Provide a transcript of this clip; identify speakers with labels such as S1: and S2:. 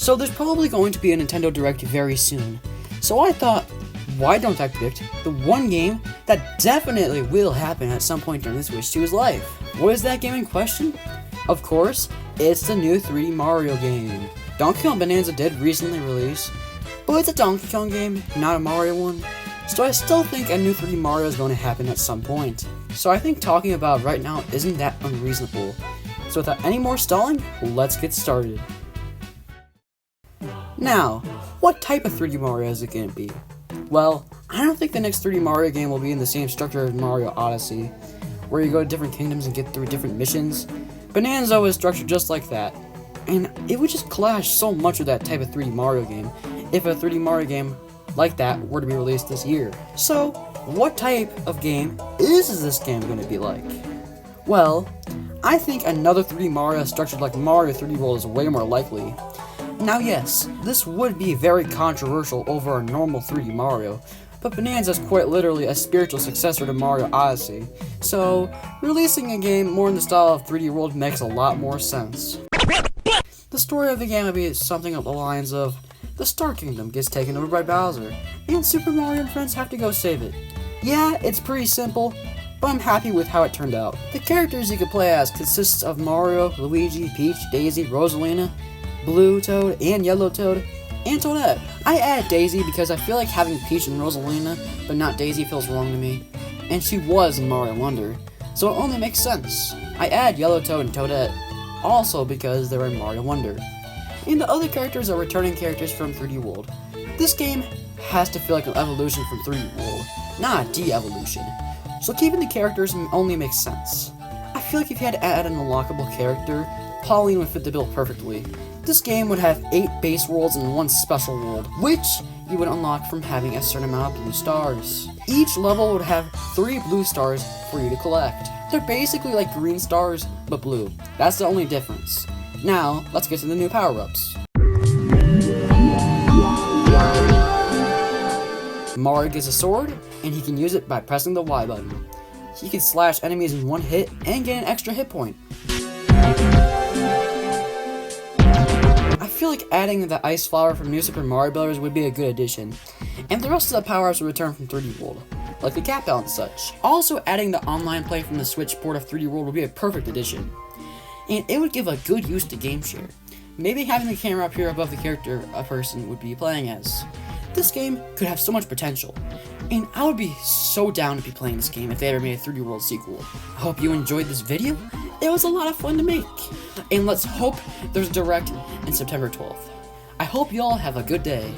S1: So there's probably going to be a Nintendo Direct very soon. So I thought, why don't I predict the one game that definitely will happen at some point during the Switch 2's life? What is that game in question? Of course, it's the new 3D Mario game. Donkey Kong Bonanza did recently release, but it's a Donkey Kong game, not a Mario one. So I still think a new 3D Mario is going to happen at some point. So I think talking about right now isn't that unreasonable. So without any more stalling, let's get started. Now, what type of 3D Mario is it going to be? Well, I don't think the next 3D Mario game will be in the same structure as Mario Odyssey, where you go to different kingdoms and get through different missions. Bonanza was structured just like that, and it would just clash so much with that type of 3D Mario game if a 3D Mario game like that were to be released this year. So, what type of game is this game going to be like? Well, I think another 3D Mario structured like Mario 3D World is way more likely. Now yes, this would be very controversial over a normal 3D Mario, but Bonanza is quite literally a spiritual successor to Mario Odyssey, so releasing a game more in the style of 3D World makes a lot more sense. The story of the game would be something along the lines of, the Star Kingdom gets taken over by Bowser, and Super Mario and friends have to go save it. Yeah, it's pretty simple, but I'm happy with how it turned out. The characters you can play as consists of Mario, Luigi, Peach, Daisy, Rosalina, Blue Toad, and Yellow Toad, and Toadette. I added Daisy because I feel like having Peach and Rosalina, but not Daisy, feels wrong to me. And she was in Mario Wonder, so it only makes sense. I added Yellow Toad and Toadette, also because they're in Mario Wonder. And the other characters are returning characters from 3D World. This game has to feel like an evolution from 3D World, not a de-evolution. So keeping the characters only makes sense. I feel like if you had to add an unlockable character, Pauline would fit the bill perfectly. This game would have 8 base worlds and 1 special world, which you would unlock from having a certain amount of blue stars. Each level would have 3 blue stars for you to collect. They're basically like green stars, but blue. That's the only difference. Now, let's get to the new power-ups. Mario gets a sword, and he can use it by pressing the Y button. He can slash enemies in 1 hit and get an extra hit point. I feel like adding the Ice Flower from New Super Mario Bros. Would be a good addition, and the rest of the power-ups will return from 3D World, like the Cat Bell and such. Also, adding the online play from the Switch port of 3D World would be a perfect addition, and it would give a good use to game share. Maybe having the camera up here above the character a person would be playing as. This game could have so much potential, and I would be so down to be playing this game if they ever made a 3D World sequel. I hope you enjoyed this video. It was a lot of fun to make, and let's hope there's a Direct in September 12th. I hope you all have a good day.